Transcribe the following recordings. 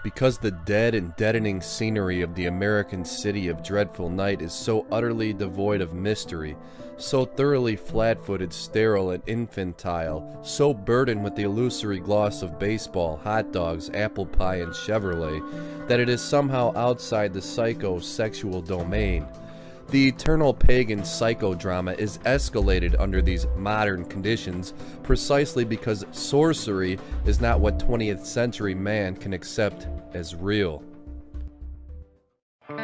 Because the dead and deadening scenery of the American city of dreadful night is so utterly devoid of mystery, so thoroughly flat-footed, sterile, and infantile, so burdened with the illusory gloss of baseball, hot dogs, apple pie, and Chevrolet, that it is somehow outside the psycho-sexual domain. The eternal pagan psychodrama is escalated under these modern conditions precisely because sorcery is not what 20th century man can accept as real. I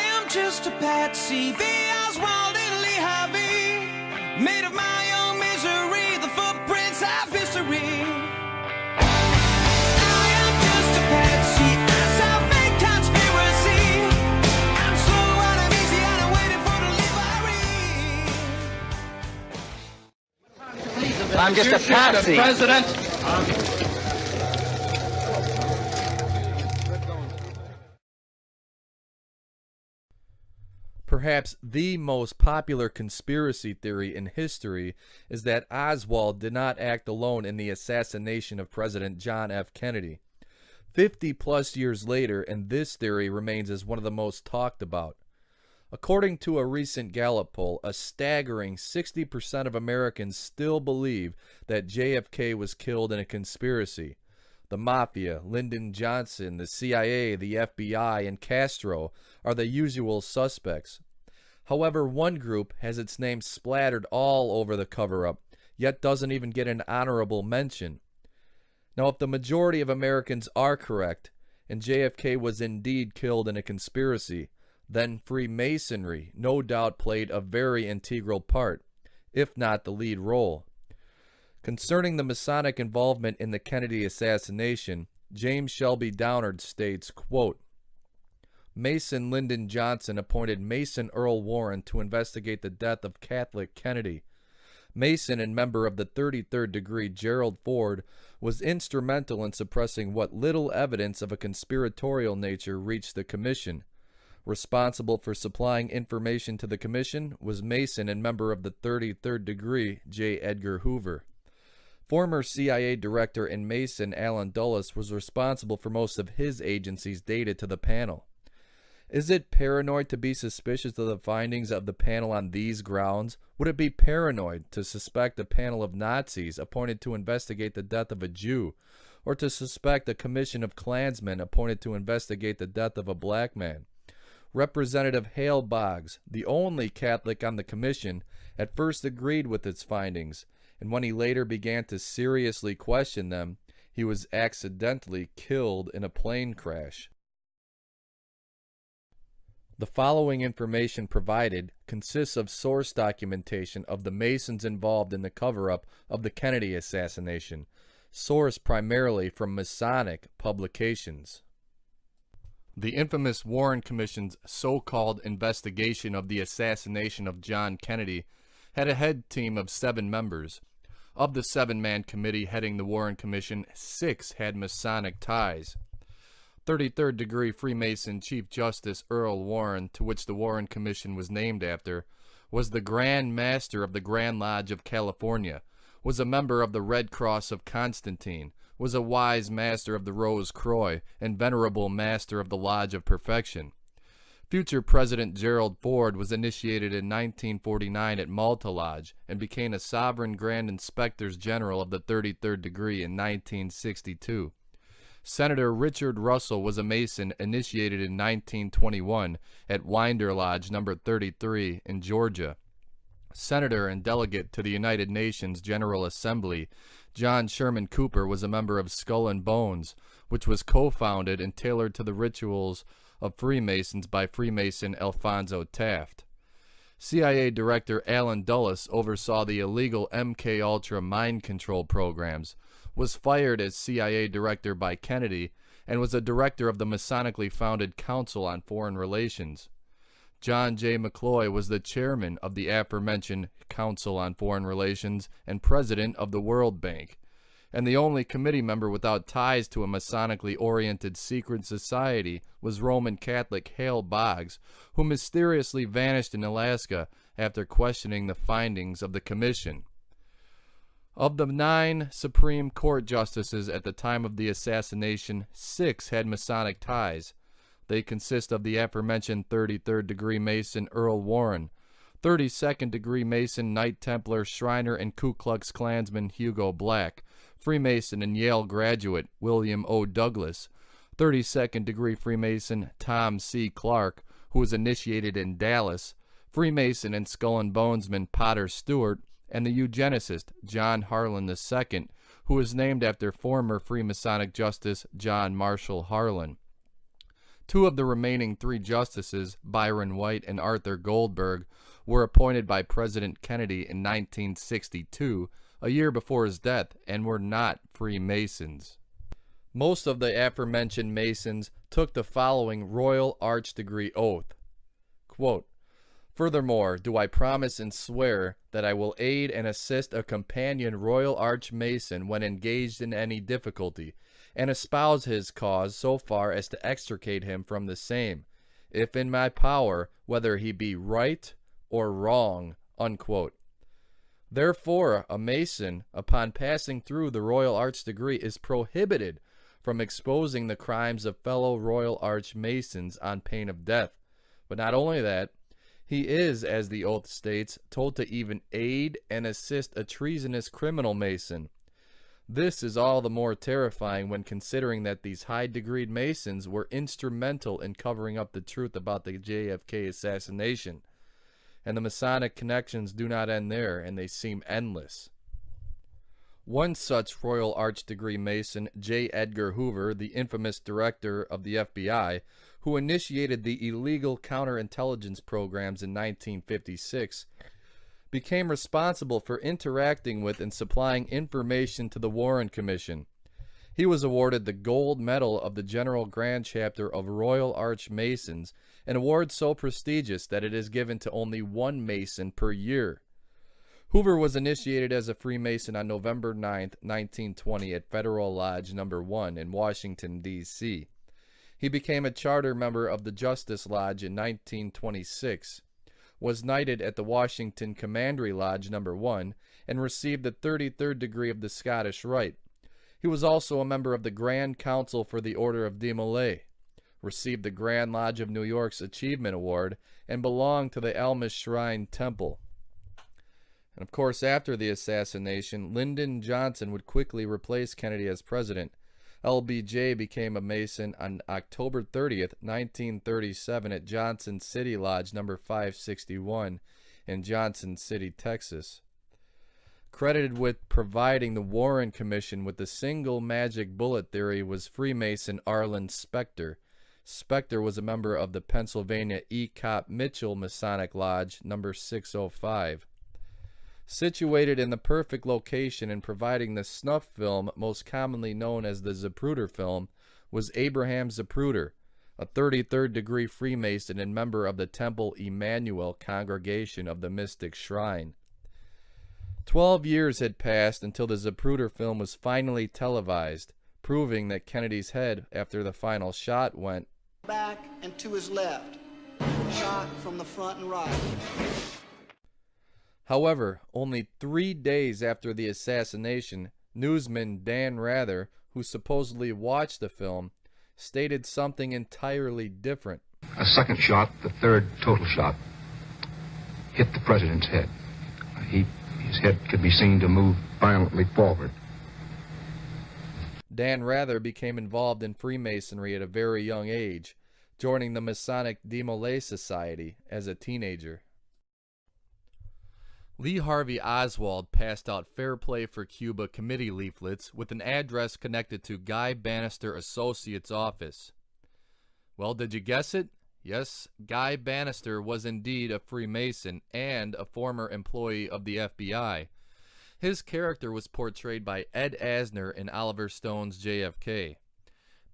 am just a patsy, the Oswald and Lee Harvey, made of my own misery, the footprints of history. I'm just a patsy. President. Perhaps the most popular conspiracy theory in history is that Oswald did not act alone in the assassination of President John F. Kennedy. 50-plus years later, and this theory remains as one of the most talked about. According to a recent Gallup poll, a staggering 60% of Americans still believe that JFK was killed in a conspiracy. The Mafia, Lyndon Johnson, the CIA, the FBI, and Castro are the usual suspects. However, one group has its name splattered all over the cover-up, yet doesn't even get an honorable mention. Now, if the majority of Americans are correct, and JFK was indeed killed in a conspiracy, then Freemasonry no doubt played a very integral part, if not the lead role. Concerning the Masonic involvement in the Kennedy assassination, James Shelby Downard states, quote, Mason Lyndon Johnson appointed Mason Earl Warren to investigate the death of Catholic Kennedy. Mason and member of the 33rd degree Gerald Ford was instrumental in suppressing what little evidence of a conspiratorial nature reached the commission. Responsible for supplying information to the commission was Mason and member of the 33rd degree J. Edgar Hoover. Former CIA director and Mason Allen Dulles was responsible for most of his agency's data to the panel. Is it paranoid to be suspicious of the findings of the panel on these grounds? Would it be paranoid to suspect a panel of Nazis appointed to investigate the death of a Jew, or to suspect a commission of Klansmen appointed to investigate the death of a black man? Representative Hale Boggs, the only Catholic on the commission, at first agreed with its findings, and when he later began to seriously question them, he was accidentally killed in a plane crash. The following information provided consists of source documentation of the Masons involved in the cover-up of the Kennedy assassination, sourced primarily from Masonic publications. The infamous Warren Commission's so-called investigation of the assassination of John Kennedy had a head team of 7 members. Of the 7-man committee heading the Warren Commission, 6 had Masonic ties. 33rd degree Freemason Chief Justice Earl Warren, to which the Warren Commission was named after, was the Grand Master of the Grand Lodge of California, was a member of the Red Cross of Constantine, was a wise master of the Rose Croix, and venerable master of the Lodge of Perfection. Future President Gerald Ford was initiated in 1949 at Malta Lodge and became a Sovereign Grand Inspectors General of the 33rd degree in 1962. Senator Richard Russell was a Mason initiated in 1921 at Winder Lodge No. 33 in Georgia. Senator and delegate to the United Nations General Assembly, John Sherman Cooper was a member of Skull and Bones, which was co-founded and tailored to the rituals of Freemasons by Freemason Alfonso Taft. CIA Director Allen Dulles oversaw the illegal MK-Ultra mind control programs, was fired as CIA Director by Kennedy, and was a director of the Masonically founded Council on Foreign Relations. John J. McCloy was the chairman of the aforementioned Council on Foreign Relations and president of the World Bank, and the only committee member without ties to a Masonically oriented secret society was Roman Catholic Hale Boggs, who mysteriously vanished in Alaska after questioning the findings of the commission. Of the 9 Supreme Court justices at the time of the assassination, 6 had Masonic ties. They consist of the aforementioned 33rd degree Mason Earl Warren, 32nd degree Mason Knight Templar Shriner and Ku Klux Klansman Hugo Black, Freemason and Yale graduate William O. Douglas, 32nd degree Freemason Tom C. Clark, who was initiated in Dallas, Freemason and Skull and Bonesman Potter Stewart, and the eugenicist John Harlan II, who was named after former Freemasonic Justice John Marshall Harlan. 2 of the remaining 3 justices, Byron White and Arthur Goldberg, were appointed by President Kennedy in 1962, a year before his death, and were not Freemasons. Most of the aforementioned Masons took the following Royal Arch Degree oath. Quote, "Furthermore, do I promise and swear that I will aid and assist a companion Royal Arch Mason when engaged in any difficulty, and espouse his cause so far as to extricate him from the same, if in my power, whether he be right or wrong." Unquote. Therefore, a Mason, upon passing through the Royal Arch Degree, is prohibited from exposing the crimes of fellow Royal Arch Masons on pain of death. But not only that, he is, as the oath states, told to even aid and assist a treasonous criminal Mason. This is all the more terrifying when considering that these high-degreed Masons were instrumental in covering up the truth about the JFK assassination. And the Masonic connections do not end there, and they seem endless. One such Royal Arch Degree Mason, J. Edgar Hoover, the infamous director of the FBI, who initiated the illegal counterintelligence programs in 1956, became responsible for interacting with and supplying information to the Warren Commission. He was awarded the Gold Medal of the General Grand Chapter of Royal Arch Masons, an award so prestigious that it is given to only 1 Mason per year. Hoover was initiated as a Freemason on November 9, 1920 at Federal Lodge No. 1 in Washington, D.C. He became a charter member of the Justice Lodge in 1926, was knighted at the Washington Commandery Lodge No. 1, and received the 33rd degree of the Scottish Rite. He was also a member of the Grand Council for the Order of Demolay, received the Grand Lodge of New York's Achievement Award, and belonged to the Almas Shrine Temple. And of course, after the assassination, Lyndon Johnson would quickly replace Kennedy as president. LBJ became a Mason on October 30th, 1937 at Johnson City Lodge No. 561 in Johnson City, Texas. Credited with providing the Warren Commission with the single magic bullet theory was Freemason Arlen Specter. Specter was a member of the Pennsylvania E. Cop Mitchell Masonic Lodge No. 605. Situated in the perfect location and providing the snuff film most commonly known as the Zapruder film was Abraham Zapruder, a 33rd degree Freemason and member of the Temple Emmanuel congregation of the Mystic Shrine. 12 years had passed until the Zapruder film was finally televised, proving that Kennedy's head, after the final shot, went back and to his left, shot from the front and right. However, only 3 days after the assassination, newsman Dan Rather, who supposedly watched the film, stated something entirely different. A second shot, the third total shot, hit the president's head. His head could be seen to move violently forward. Dan Rather became involved in Freemasonry at a very young age, joining the Masonic Demolay Society as a teenager. Lee Harvey Oswald passed out Fair Play for Cuba committee leaflets with an address connected to Guy Bannister Associates' office. Well, did you guess it? Yes, Guy Bannister was indeed a Freemason and a former employee of the FBI. His character was portrayed by Ed Asner in Oliver Stone's JFK.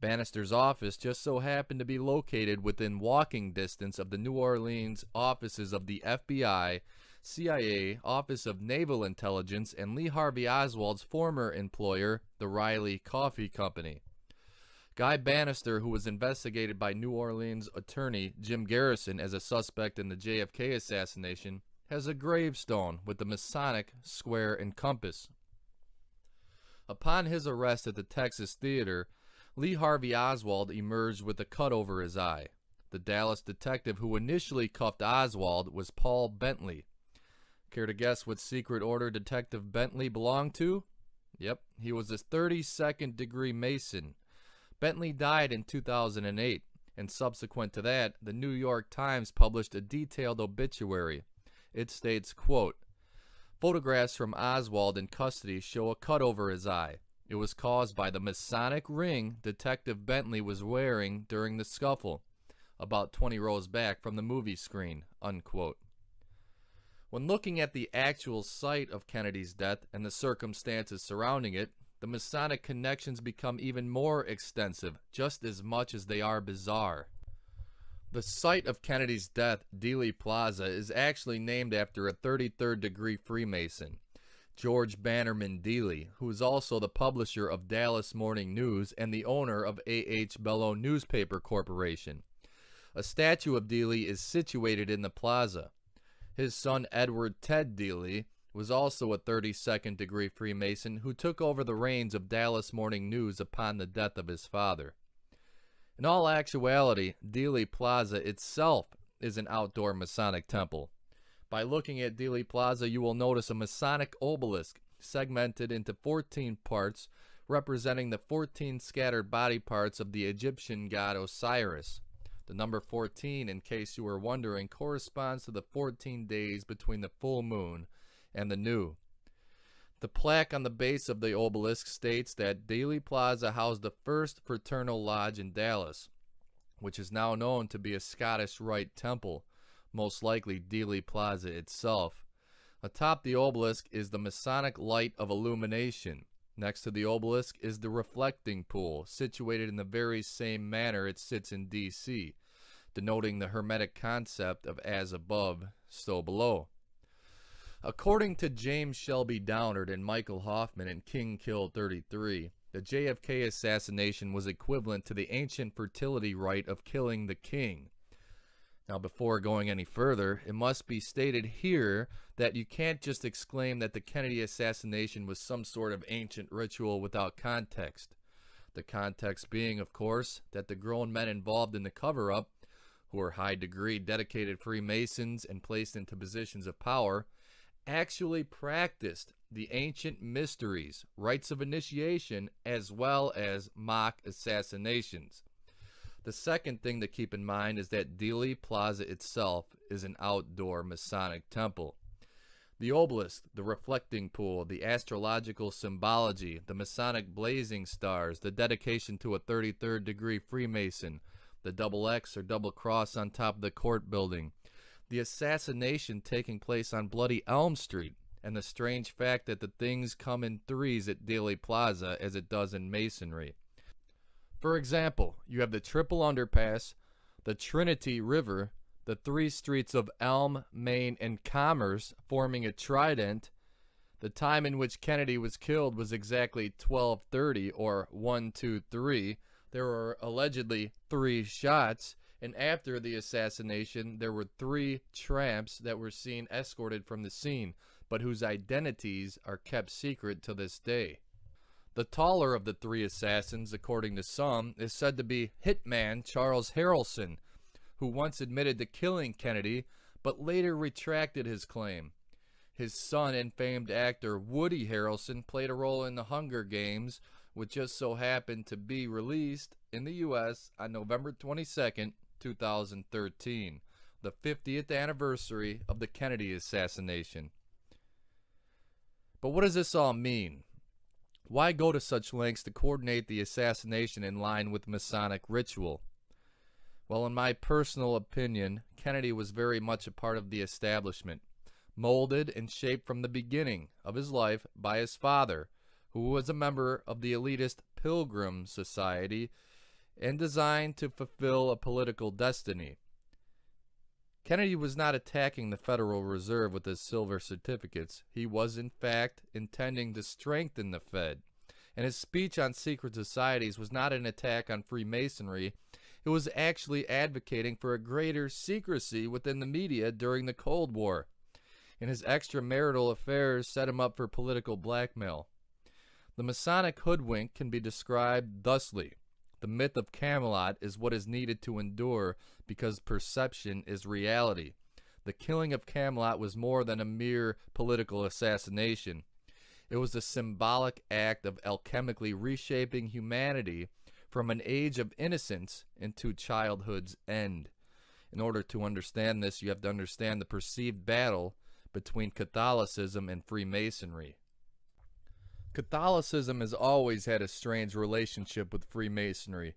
Bannister's office just so happened to be located within walking distance of the New Orleans offices of the FBI, CIA, Office of Naval Intelligence, and Lee Harvey Oswald's former employer, the Riley Coffee Company. Guy Bannister, who was investigated by New Orleans attorney Jim Garrison as a suspect in the JFK assassination, has a gravestone with the Masonic square and compass. Upon his arrest at the Texas Theater, Lee Harvey Oswald emerged with a cut over his eye. The Dallas detective who initially cuffed Oswald was Paul Bentley. Care to guess what secret order Detective Bentley belonged to? Yep, he was a 32nd degree Mason. Bentley died in 2008, and subsequent to that, the New York Times published a detailed obituary. It states, quote, "Photographs from Oswald in custody show a cut over his eye. It was caused by the Masonic ring Detective Bentley was wearing during the scuffle, about 20 rows back from the movie screen," unquote. When looking at the actual site of Kennedy's death and the circumstances surrounding it, the Masonic connections become even more extensive, just as much as they are bizarre. The site of Kennedy's death, Dealey Plaza, is actually named after a 33rd degree Freemason, George Bannerman Dealey, who is also the publisher of Dallas Morning News and the owner of A.H. Bello Newspaper Corporation. A statue of Dealey is situated in the plaza. His son Edward Ted Dealey was also a 32nd degree Freemason who took over the reins of Dallas Morning News upon the death of his father. In all actuality, Dealey Plaza itself is an outdoor Masonic temple. By looking at Dealey Plaza, you will notice a Masonic obelisk segmented into 14 parts, representing the 14 scattered body parts of the Egyptian god Osiris. The number 14, in case you were wondering, corresponds to the 14 days between the full moon and the new. The plaque on the base of the obelisk states that Dealey Plaza housed the first fraternal lodge in Dallas, which is now known to be a Scottish Rite temple, most likely Dealey Plaza itself. Atop the obelisk is the Masonic Light of Illumination. Next to the obelisk is the reflecting pool, situated in the very same manner it sits in D.C., denoting the Hermetic concept of as above, so below. According to James Shelby Downard and Michael Hoffman in King Kill 33, the JFK assassination was equivalent to the ancient fertility rite of killing the king. Now, before going any further, it must be stated here that you can't just exclaim that the Kennedy assassination was some sort of ancient ritual without context. The context being, of course, that the grown men involved in the cover-up, who were high-degree dedicated Freemasons and placed into positions of power, actually practiced the ancient mysteries, rites of initiation, as well as mock assassinations. The second thing to keep in mind is that Dealey Plaza itself is an outdoor Masonic temple. The obelisk, the reflecting pool, the astrological symbology, the Masonic blazing stars, the dedication to a 33rd degree Freemason, the double X or double cross on top of the court building, the assassination taking place on Bloody Elm Street, and the strange fact that the things come in threes at Dealey Plaza as it does in Masonry. For example, you have the Triple Underpass, the Trinity River, the three streets of Elm, Main, and Commerce forming a trident. The time in which Kennedy was killed was exactly 12:30 or 1:23. There were allegedly 3 shots, and after the assassination, there were 3 tramps that were seen escorted from the scene, but whose identities are kept secret to this day. The taller of the 3 assassins, according to some, is said to be hitman Charles Harrelson, who once admitted to killing Kennedy, but later retracted his claim. His son and famed actor Woody Harrelson played a role in The Hunger Games, which just so happened to be released in the U.S. on November 22nd, 2013, the 50th anniversary of the Kennedy assassination. But what does this all mean? Why go to such lengths to coordinate the assassination in line with Masonic ritual? Well, in my personal opinion, Kennedy was very much a part of the establishment, molded and shaped from the beginning of his life by his father, who was a member of the elitist Pilgrim Society and designed to fulfill a political destiny. Kennedy was not attacking the Federal Reserve with his silver certificates. He was, in fact, intending to strengthen the Fed. And his speech on secret societies was not an attack on Freemasonry. It was actually advocating for a greater secrecy within the media during the Cold War. And his extramarital affairs set him up for political blackmail. The Masonic hoodwink can be described thusly. The myth of Camelot is what is needed to endure because perception is reality. The killing of Camelot was more than a mere political assassination. It was a symbolic act of alchemically reshaping humanity from an age of innocence into childhood's end. In order to understand this, you have to understand the perceived battle between Catholicism and Freemasonry. Catholicism has always had a strange relationship with Freemasonry,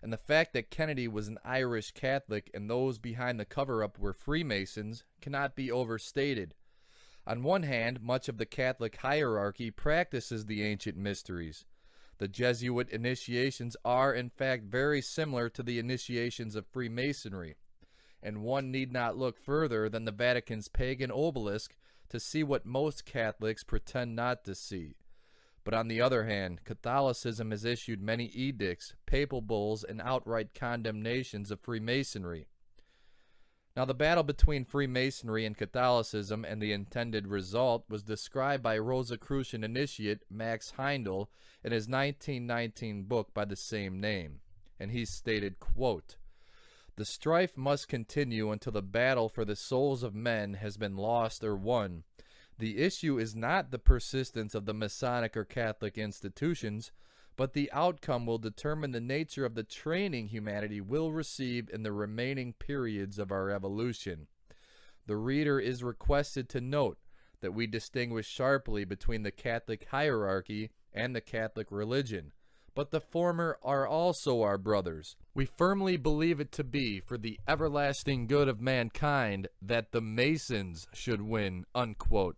and the fact that Kennedy was an Irish Catholic and those behind the cover-up were Freemasons cannot be overstated. On one hand, much of the Catholic hierarchy practices the ancient mysteries. The Jesuit initiations are, in fact, very similar to the initiations of Freemasonry, and one need not look further than the Vatican's pagan obelisk to see what most Catholics pretend not to see. But on the other hand, Catholicism has issued many edicts, papal bulls, and outright condemnations of Freemasonry. Now, the battle between Freemasonry and Catholicism and the intended result was described by Rosicrucian initiate Max Heindel in his 1919 book by the same name, and he stated, quote, "The strife must continue until the battle for the souls of men has been lost or won. The issue is not the persistence of the Masonic or Catholic institutions, but the outcome will determine the nature of the training humanity will receive in the remaining periods of our evolution. The reader is requested to note that we distinguish sharply between the Catholic hierarchy and the Catholic religion, but the former are also our brothers. We firmly believe it to be for the everlasting good of mankind that the Masons should win," unquote.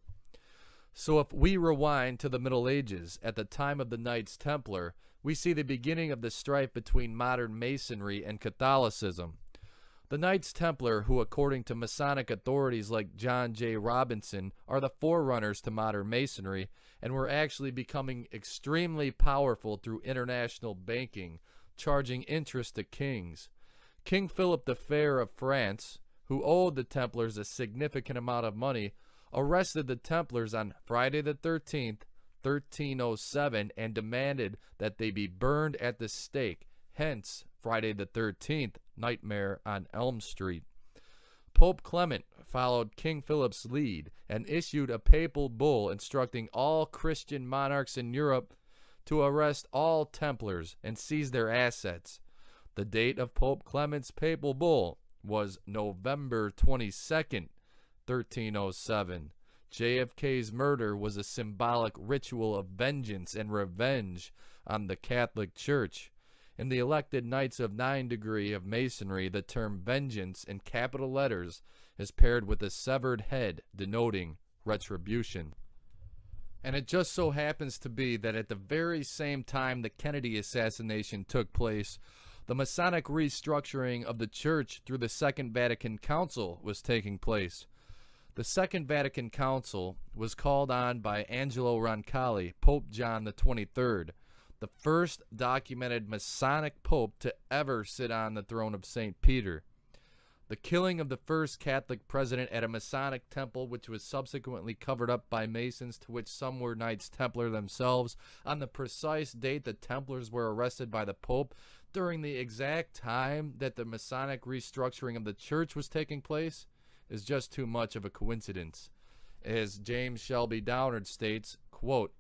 So if we rewind to the Middle Ages, at the time of the Knights Templar, we see the beginning of the strife between modern Masonry and Catholicism. The Knights Templar, who according to Masonic authorities like John J. Robinson, are the forerunners to modern Masonry, and were actually becoming extremely powerful through international banking, charging interest to kings. King Philip the Fair of France, who owed the Templars a significant amount of money, arrested the Templars on Friday the 13th, 1307, and demanded that they be burned at the stake, hence Friday the 13th, Nightmare on Elm Street. Pope Clement followed King Philip's lead and issued a papal bull instructing all Christian monarchs in Europe to arrest all Templars and seize their assets. The date of Pope Clement's papal bull was November 22nd, 1307. JFK's murder was a symbolic ritual of vengeance and revenge on the Catholic Church. In the elected Knights of 9 degree of Masonry, the term vengeance in capital letters is paired with a severed head denoting retribution. And it just so happens to be that at the very same time the Kennedy assassination took place, the Masonic restructuring of the Church through the Second Vatican Council was taking place. The Second Vatican Council was called on by Angelo Roncalli, Pope John the 23rd, the first documented Masonic pope to ever sit on the throne of St. Peter. The killing of the first Catholic president at a Masonic temple, which was subsequently covered up by Masons, to which some were Knights Templar themselves, on the precise date the Templars were arrested by the Pope, during the exact time that the Masonic restructuring of the Church was taking place, is just too much of a coincidence. As James Shelby Downard states, quote,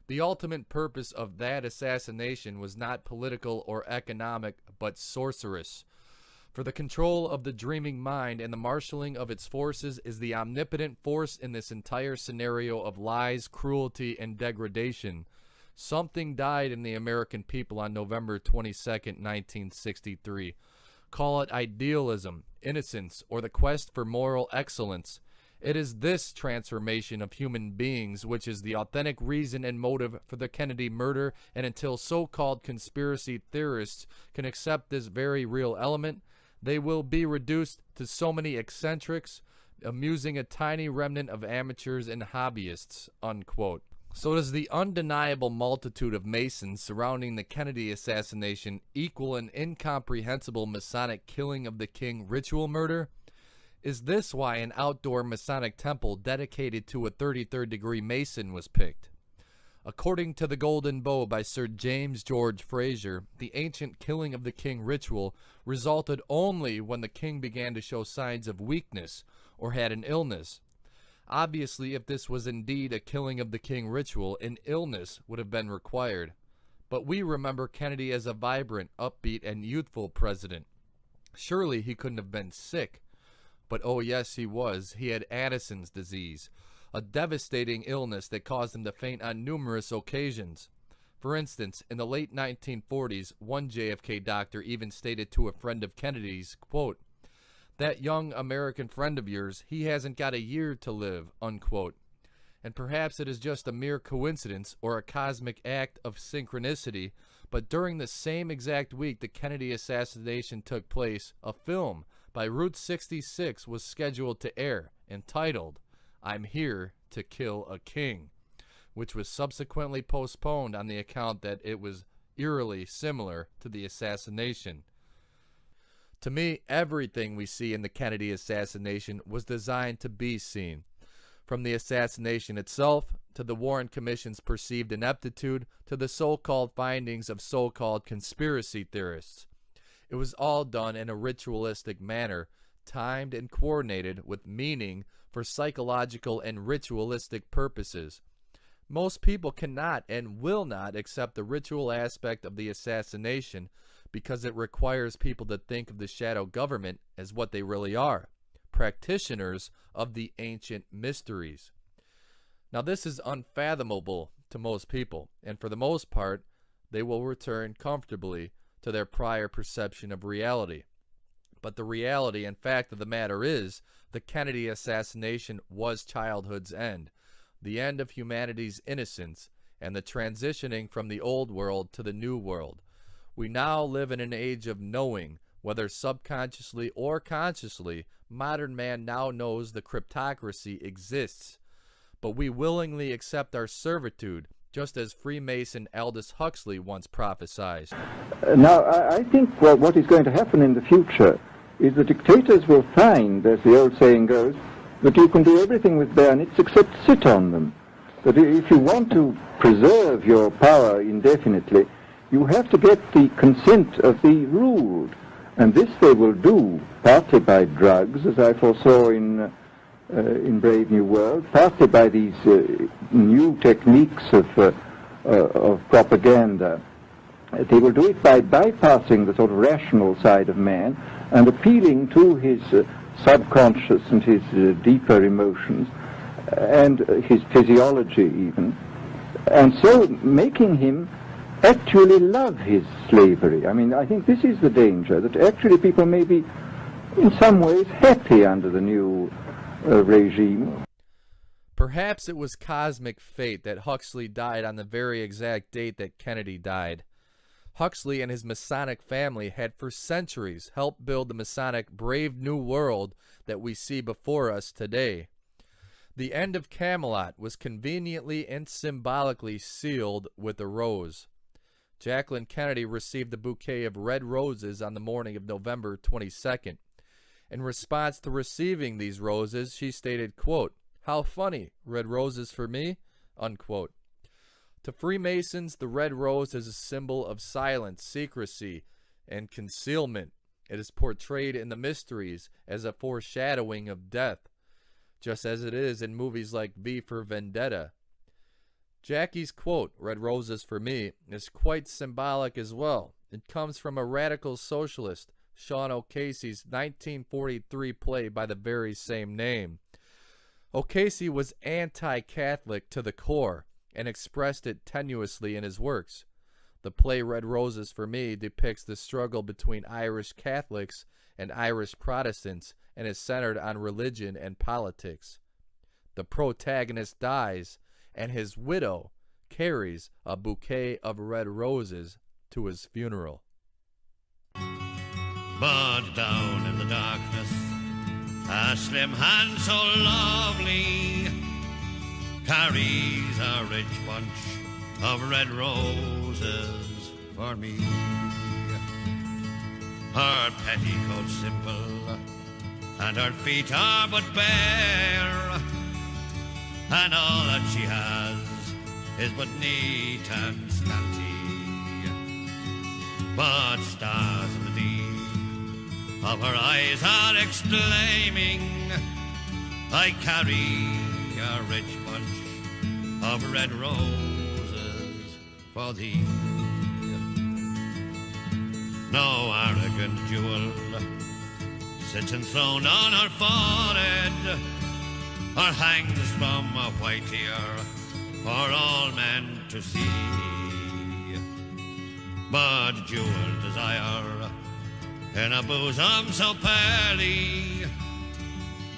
"The ultimate purpose of that assassination was not political or economic, but sorcerous. For the control of the dreaming mind and the marshaling of its forces is the omnipotent force in this entire scenario of lies, cruelty, and degradation. Something died in the American people on November 22nd, 1963. Call it idealism, innocence, or the quest for moral excellence. It is this transformation of human beings which is the authentic reason and motive for the Kennedy murder, and until so-called conspiracy theorists can accept this very real element, they will be reduced to so many eccentrics, amusing a tiny remnant of amateurs and hobbyists," unquote. So does the undeniable multitude of Masons surrounding the Kennedy assassination equal an incomprehensible Masonic killing of the king ritual murder? Is this why an outdoor Masonic temple dedicated to a 33rd degree Mason was picked? According to The Golden Bow by Sir James George Fraser, the ancient killing of the king ritual resulted only when the king began to show signs of weakness or had an illness. Obviously, if this was indeed a killing of the king ritual, an illness would have been required. But we remember Kennedy as a vibrant, upbeat, and youthful president. Surely he couldn't have been sick. But oh yes, he was. He had Addison's disease, a devastating illness that caused him to faint on numerous occasions. For instance, in the late 1940s, one JFK doctor even stated to a friend of Kennedy's, quote, "That young American friend of yours, he hasn't got a year to live," unquote. And perhaps it is just a mere coincidence or a cosmic act of synchronicity, but during the same exact week the Kennedy assassination took place, a film by Route 66 was scheduled to air, entitled "I'm Here to Kill a King," which was subsequently postponed on the account that it was eerily similar to the assassination. To me, everything we see in the Kennedy assassination was designed to be seen. From the assassination itself, to the Warren Commission's perceived ineptitude, to the so-called findings of so-called conspiracy theorists. It was all done in a ritualistic manner, timed and coordinated with meaning for psychological and ritualistic purposes. Most people cannot and will not accept the ritual aspect of the assassination because it requires people to think of the shadow government as what they really are, practitioners of the ancient mysteries. Now this is unfathomable to most people, and for the most part, they will return comfortably to their prior perception of reality. But the reality and fact of the matter is, the Kennedy assassination was childhood's end, the end of humanity's innocence, and the transitioning from the old world to the new world. We now live in an age of knowing. Whether subconsciously or consciously, modern man now knows the cryptocracy exists. But we willingly accept our servitude, just as Freemason Aldous Huxley once prophesied. Now, I think what is going to happen in the future is the dictators will find, as the old saying goes, that you can do everything with bayonets except sit on them. That if you want to preserve your power indefinitely, you have to get the consent of the ruled. And this they will do partly by drugs, as I foresaw in Brave New World, partly by these new techniques of propaganda. They will do it by bypassing the sort of rational side of man and appealing to his subconscious and his deeper emotions and his physiology even, and so making him actually love his slavery. I mean, I think this is the danger, that actually people may be in some ways happy under the new regime. Perhaps it was cosmic fate that Huxley died on the very exact date that Kennedy died. Huxley and his Masonic family had for centuries helped build the Masonic Brave New World that we see before us today. The end of Camelot was conveniently and symbolically sealed with a rose. Jacqueline Kennedy received a bouquet of red roses on the morning of November 22nd. In response to receiving these roses, she stated, quote, "How funny, red roses for me?" unquote. To Freemasons, the red rose is a symbol of silence, secrecy, and concealment. It is portrayed in the mysteries as a foreshadowing of death, just as it is in movies like V for Vendetta. Jackie's quote, "Red roses for me," is quite symbolic as well. It comes from a radical socialist, Sean O'Casey's 1943 play by the very same name. O'Casey was anti-Catholic to the core and expressed it tenuously in his works. The play Red Roses for Me depicts the struggle between Irish Catholics and Irish Protestants and is centered on religion and politics. The protagonist dies, and his widow carries a bouquet of red roses to his funeral. But down in the darkness, a slim hand so lovely carries a rich bunch of red roses for me. Her petticoat's simple, and her feet are but bare, and all that she has is but neat and scanty. But stars in the deep of her eyes are exclaiming, I carry a rich bunch of red roses for thee. No arrogant jewel sits enthroned on her forehead, or hangs from a white ear for all men to see. But jewel desire in a bosom so pearly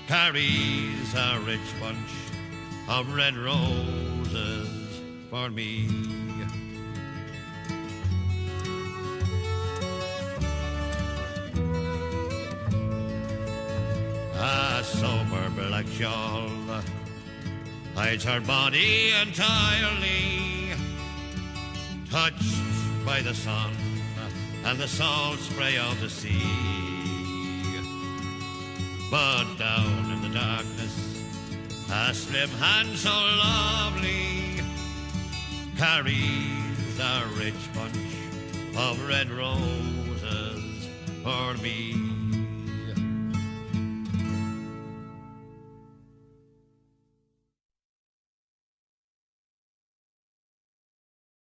carries a rich bunch of red roses for me. A sober black shawl hides her body entirely, touched by the sun and the salt spray of the sea. But down in the darkness, a slim hand so lovely carries a rich bunch of red roses for me.